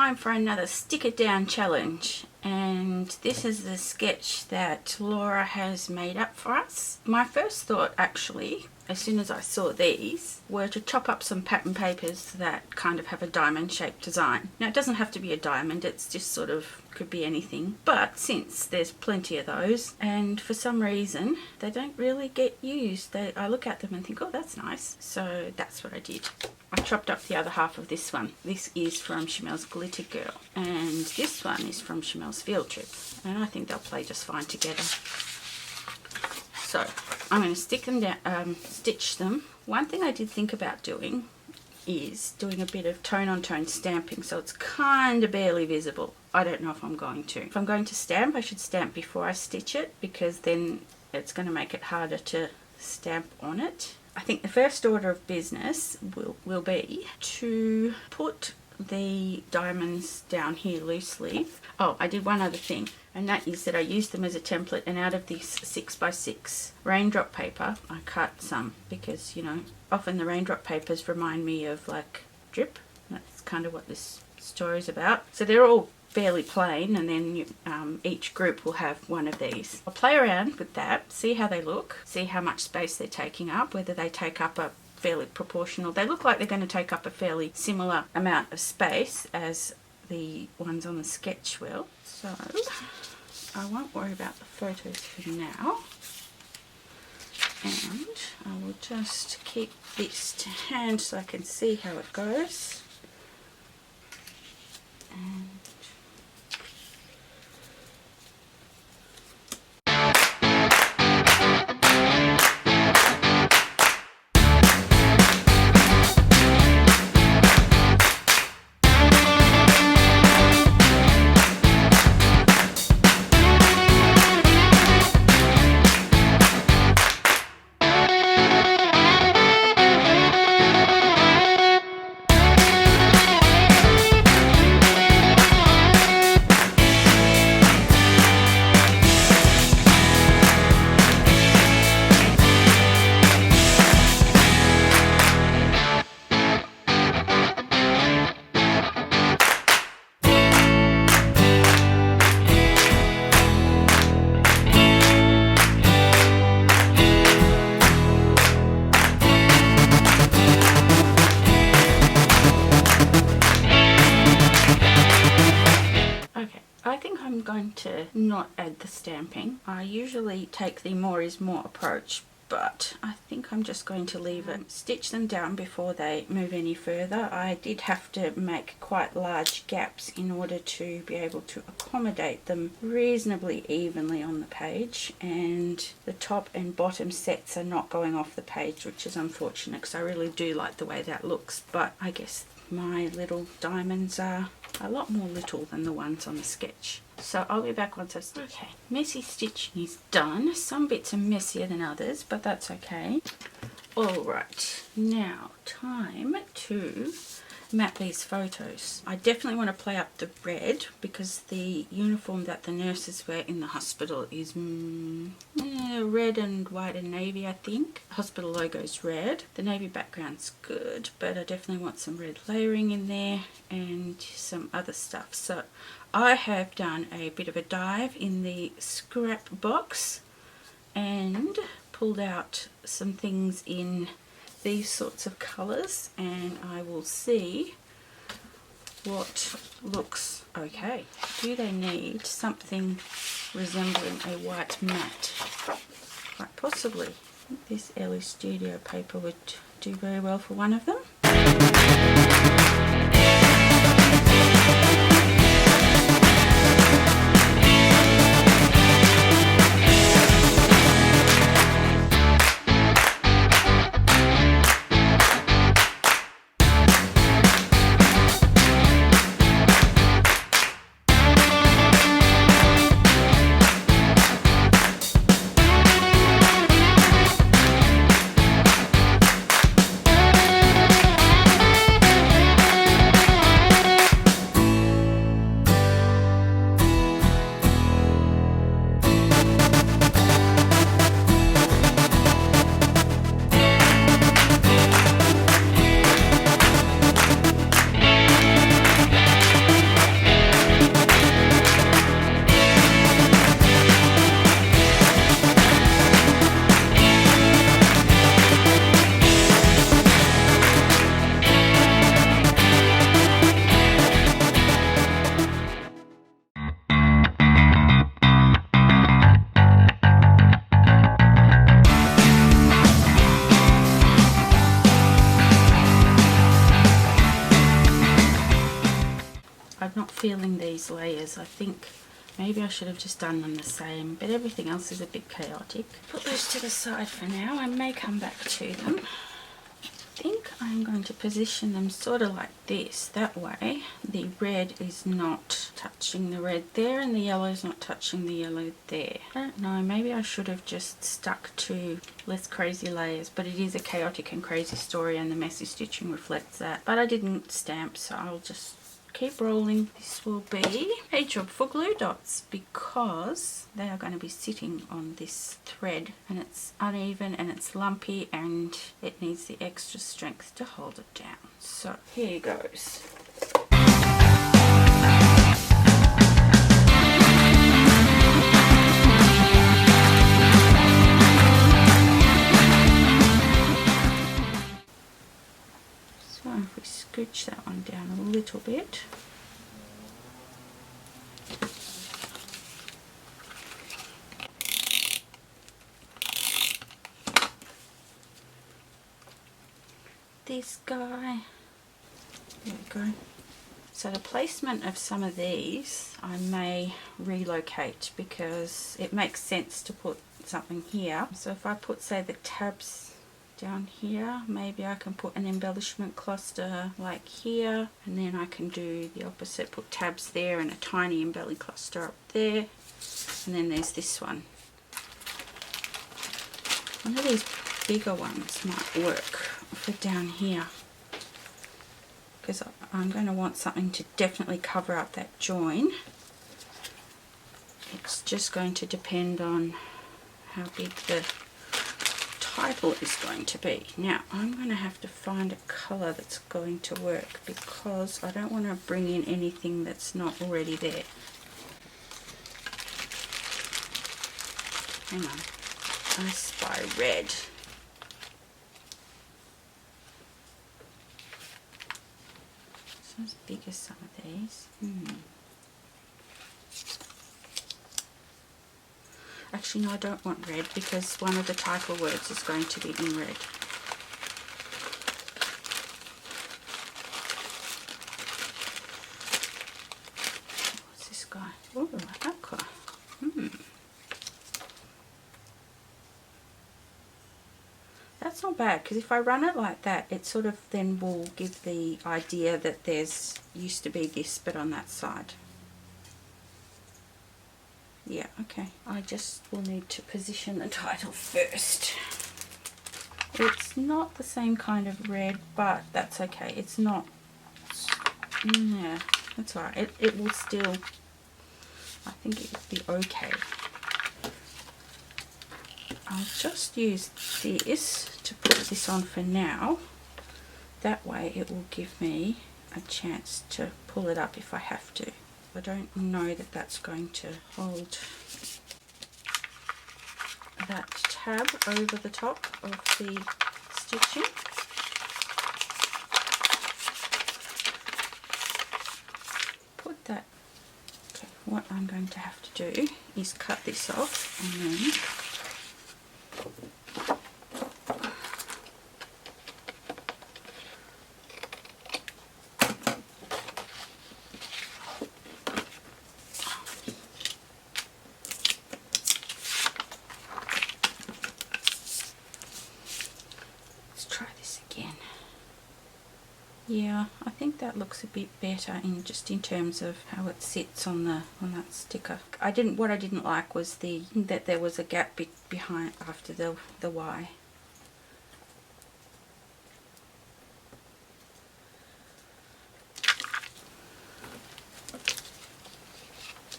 time for another stick it down challenge, and this is the sketch that Laura has made up for us. My first thought, actually, as soon as I saw these, were to chop up some pattern papers that kind of have a diamond shaped design. Now it doesn't have to be a diamond, it's just sort of could be anything, but since there's plenty of those and for some reason they don't really get used, I look at them and think, oh, that's nice, so that's what I did. I chopped up the other half of this one. This is from Chamel's Glitter Girl, and this one is from Chamel's Field Trip, and I think they'll play just fine together. So I'm going to stick them down, stitch them. One thing I did think about doing is doing a bit of tone-on-tone stamping, so it's kind of barely visible. I don't know if I'm going to. If I'm going to stamp, I should stamp before I stitch it, because then it's going to make it harder to stamp on it. I think the first order of business will be to put the diamonds down here loosely. Oh, I did one other thing, and that is that I used them as a template, and out of this 6x6 raindrop paper I cut some, because, you know, often the raindrop papers remind me of like drip. That's kind of what this story is about. So they're all fairly plain, and then each group will have one of these. I'll play around with that, see how they look, see how much space they're taking up, whether they take up a fairly proportional. They look like they're going to take up a fairly similar amount of space as the ones on the sketch will. So I won't worry about the photos for now, and I will just keep this to hand so I can see how it goes. And I'm going to not add the stamping. I usually take the more is more approach, but I think I'm just going to leave it, stitch them down before they move any further. I did have to make quite large gaps in order to be able to accommodate them reasonably evenly on the page, and the top and bottom sets are not going off the page, which is unfortunate because I really do like the way that looks, but I guess my little diamonds are a lot more little than the ones on the sketch. So I'll be back once I've stitched. Okay, messy stitching is done. Some bits are messier than others, but that's okay. Alright, now time to map these photos. I definitely want to play up the red because the uniform that the nurses wear in the hospital is red and white and navy, I think. The hospital logo is red. The navy background's good, but I definitely want some red layering in there and some other stuff. So I have done a bit of a dive in the scrap box and pulled out some things in these sorts of colours, and I will see what looks okay. Do they need something resembling a white mat? Quite possibly. I think this Ellie Studio paper would do very well for one of them. these layers. I think maybe I should have just done them the same, but everything else is a bit chaotic. Put those to the side for now. I may come back to them. I think I'm going to position them sort of like this. That way the red is not touching the red there and the yellow is not touching the yellow there. I don't know, maybe I should have just stuck to less crazy layers, but it is a chaotic and crazy story and the messy stitching reflects that. But I didn't stamp, so I'll just keep rolling. This will be a job for glue dots because they are going to be sitting on this thread and it's uneven and it's lumpy and it needs the extra strength to hold it down. So here goes. So if we scooch that one down a little bit. This guy, there we go. So the placement of some of these I may relocate because it makes sense to put something here. So if I put, say, the tabs down here, maybe I can put an embellishment cluster like here, and then I can do the opposite, put tabs there and a tiny embelly cluster up there, and then there's this one. One of these bigger ones might work for down here because I'm going to want something to definitely cover up that join. It's just going to depend on how big the title is going to be. Now I'm going to have to find a colour that's going to work because I don't want to bring in anything that's not already there. Hang on, I spy red. As big as some of these. Actually, no, I don't want red because one of the title words is going to be in red. What's this guy? Oh, aqua. That's not bad because if I run it like that, it sort of then will give the idea that there's used to be this but on that side. Yeah, okay. I just will need to position the title first. It's not the same kind of red, but that's okay. It's not, yeah, that's alright. It will still, I think it will be okay. I'll just use this to put this on for now. That way it will give me a chance to pull it up if I have to. I don't know that that's going to hold that tab over the top of the stitching. Put that. Okay, what I'm going to have to do is cut this off and then yeah, I think that looks a bit better in terms of how it sits on that sticker. What I didn't like was that there was a gap behind after the Y.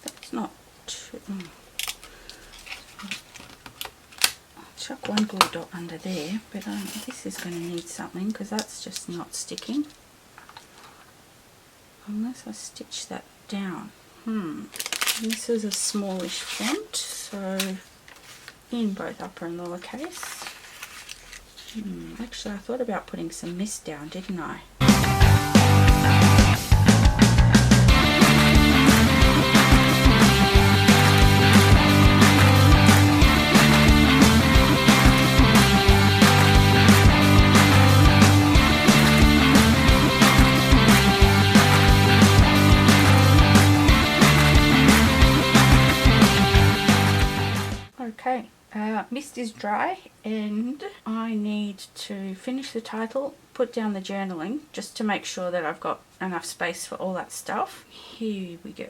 That's not too. Chuck one glue dot under there, but this is going to need something because that's just not sticking unless I stitch that down. This is a smallish font, so in both upper and lower case. Actually, I thought about putting some mist down, didn't I? Okay, mist is dry and I need to finish the title, put down the journaling just to make sure that I've got enough space for all that stuff. Here we go.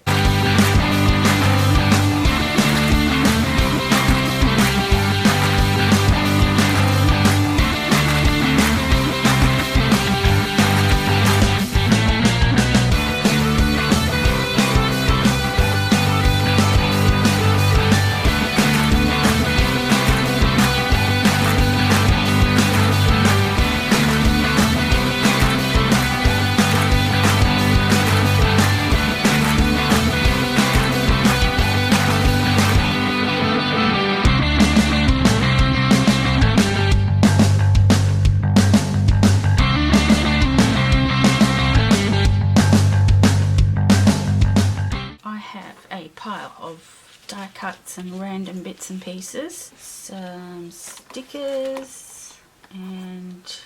Pile of die cuts and random bits and pieces, some stickers, and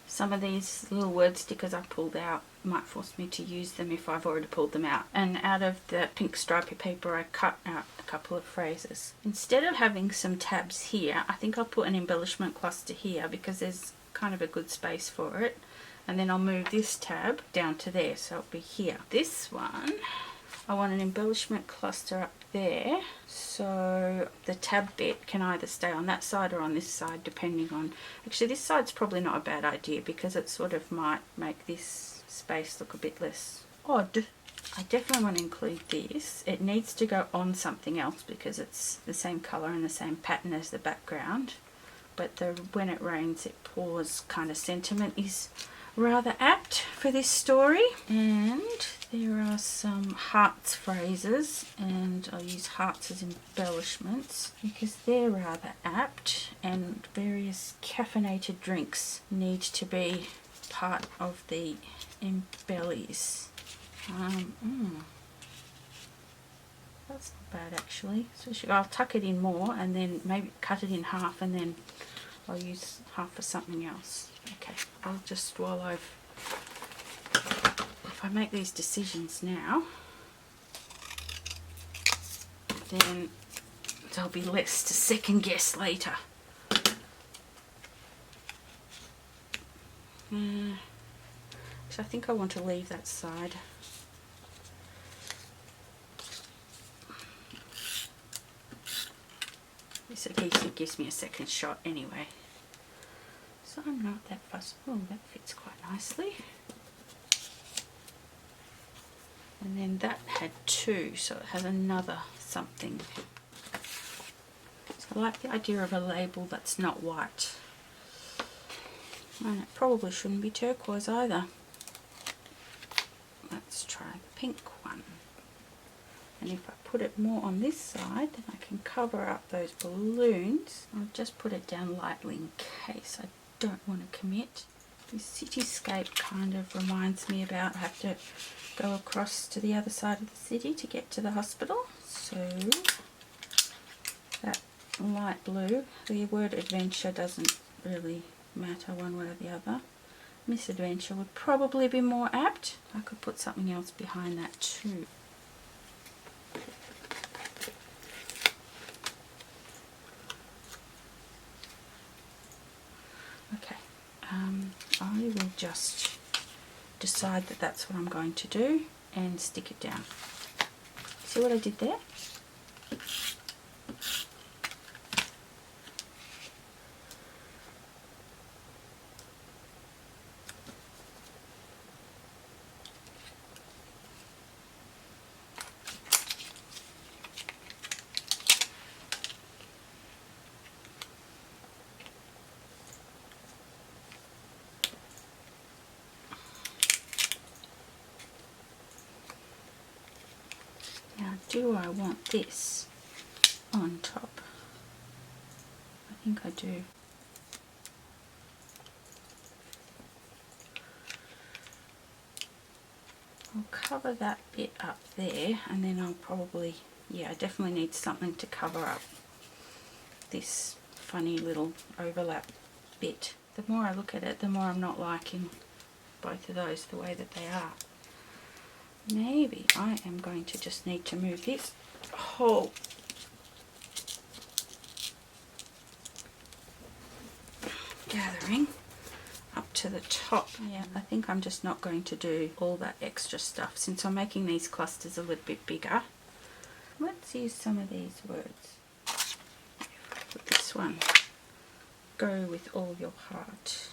some of these little word stickers I pulled out might force me to use them if I've already pulled them out. And out of the pink stripy paper I cut out a couple of phrases. Instead of having some tabs here, I think I'll put an embellishment cluster here because there's kind of a good space for it, and then I'll move this tab down to there, so it'll be here. This one I want an embellishment cluster up there, so the tab bit can either stay on that side or on this side, depending on... Actually, this side's probably not a bad idea because it sort of might make this space look a bit less odd. I definitely want to include this. It needs to go on something else because it's the same colour and the same pattern as the background, but the when it rains it pours kind of sentiment is rather apt for this story. And there are some hearts phrases, and I'll use hearts as embellishments because they're rather apt, and various caffeinated drinks need to be part of the embellies. That's not bad actually. So I'll tuck it in more and then maybe cut it in half, and then I'll use half for something else. Okay, I'll just, if I make these decisions now, then there'll be less to second guess later. So I think I want to leave that side. This adhesive gives me a second shot anyway, so I'm not that fussed. Oh, that fits quite nicely. And then that had two, so it has another something. So I like the idea of a label that's not white. And it probably shouldn't be turquoise either. Let's try the pink one. And if I put it more on this side, then I can cover up those balloons. I'll just put it down lightly in case I don't want to commit. This cityscape kind of reminds me about I have to go across to the other side of the city to get to the hospital. So that light blue, the word adventure doesn't really matter one way or the other. Misadventure would probably be more apt. I could put something else behind that too. Okay, I will just decide that that's what I'm going to do and stick it down. See what I did there? Now, do I want this on top? I think I do. I'll cover that bit up there, and then I'll probably, yeah, I definitely need something to cover up this funny little overlap bit. The more I look at it, the more I'm not liking both of those the way that they are. Maybe I am going to just need to move this whole gathering up to the top. Yeah, I think I'm just not going to do all that extra stuff since I'm making these clusters a little bit bigger. Let's use some of these words. Put this one, go with all your heart.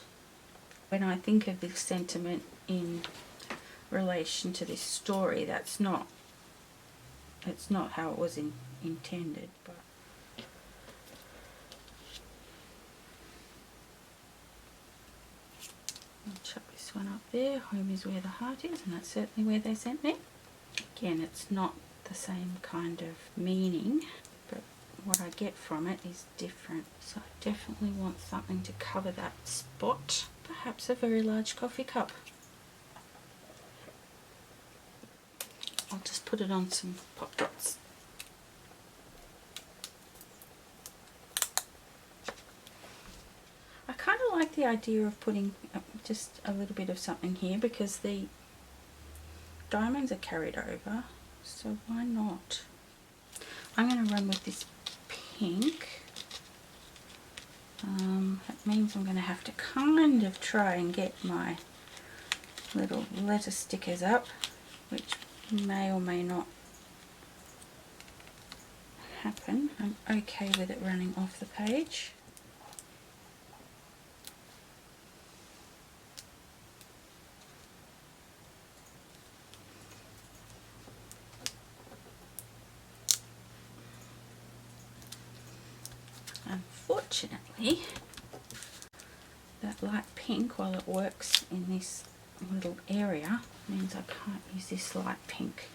When I think of this sentiment in relation to this story, it's not how it was intended, but I'll chuck this one up there. Home is where the heart is, and that's certainly where they sent me. Again, it's not the same kind of meaning, but what I get from it is different. So I definitely want something to cover that spot. Perhaps a very large coffee cup. I'll just put it on some pop dots. I kind of like the idea of putting just a little bit of something here because the diamonds are carried over, so why not? I'm going to run with this pink. That means I'm going to have to kind of try and get my little letter stickers up, which may or may not happen. I'm okay with it running off the page. Unfortunately, that light pink, while it works in this little area, means I can't use this light pink.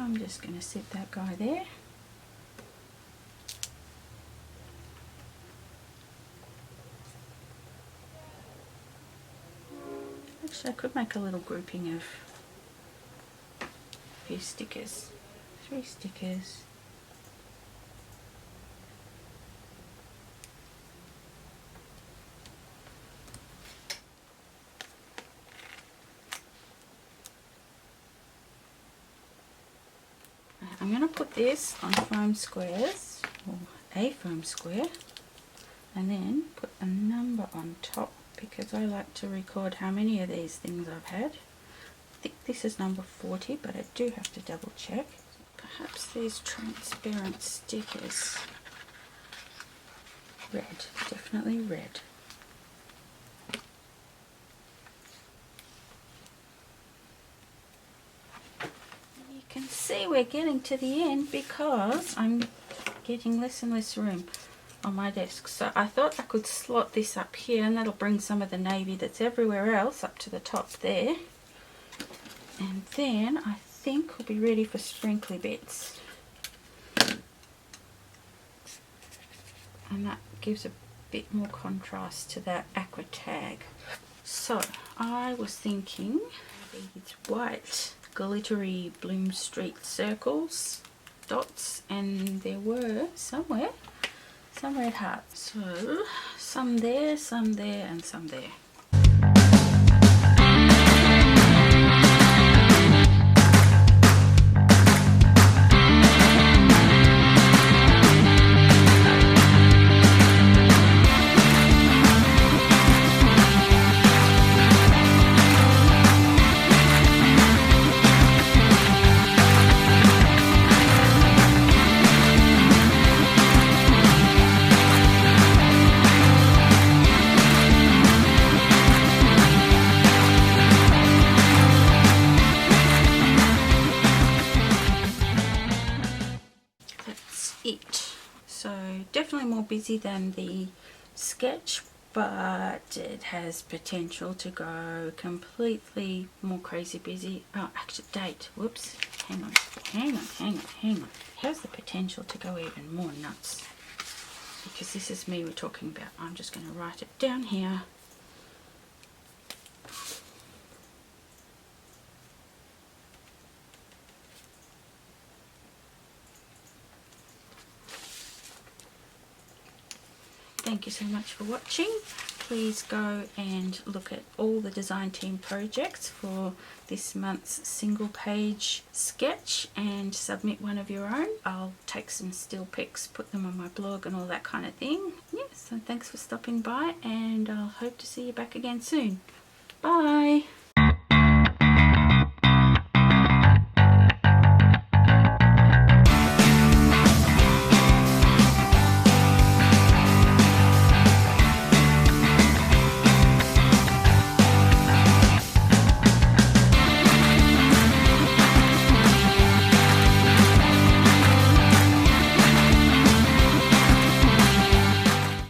I'm just going to set that guy there. Actually, I could make a little grouping of a few stickers. 3 stickers. I'm going to put this on foam squares, or a foam square, and then put a number on top because I like to record how many of these things I've had. I think this is number 40, but I do have to double check. Perhaps these transparent stickers. Red, definitely red. You can see we're getting to the end because I'm getting less and less room on my desk. So I thought I could slot this up here and that'll bring some of the navy that's everywhere else up to the top there. And then I think we'll be ready for sprinkly bits. And that gives a bit more contrast to that aqua tag. So I was thinking these white glittery Bloom Street circles, dots, and there were somewhere some red hearts. So some there, and some there. So definitely more busy than the sketch, but it has potential to go completely more crazy busy. Oh, actually, date. Whoops. Hang on. Has the potential to go even more nuts. Because this is me we're talking about. I'm just going to write it down here. thank you so much for watching. Please go and look at all the design team projects for this month's single page sketch and submit one of your own. I'll take some still pics, put them on my blog and all that kind of thing. Yes, so thanks for stopping by, and I'll hope to see you back again soon. Bye!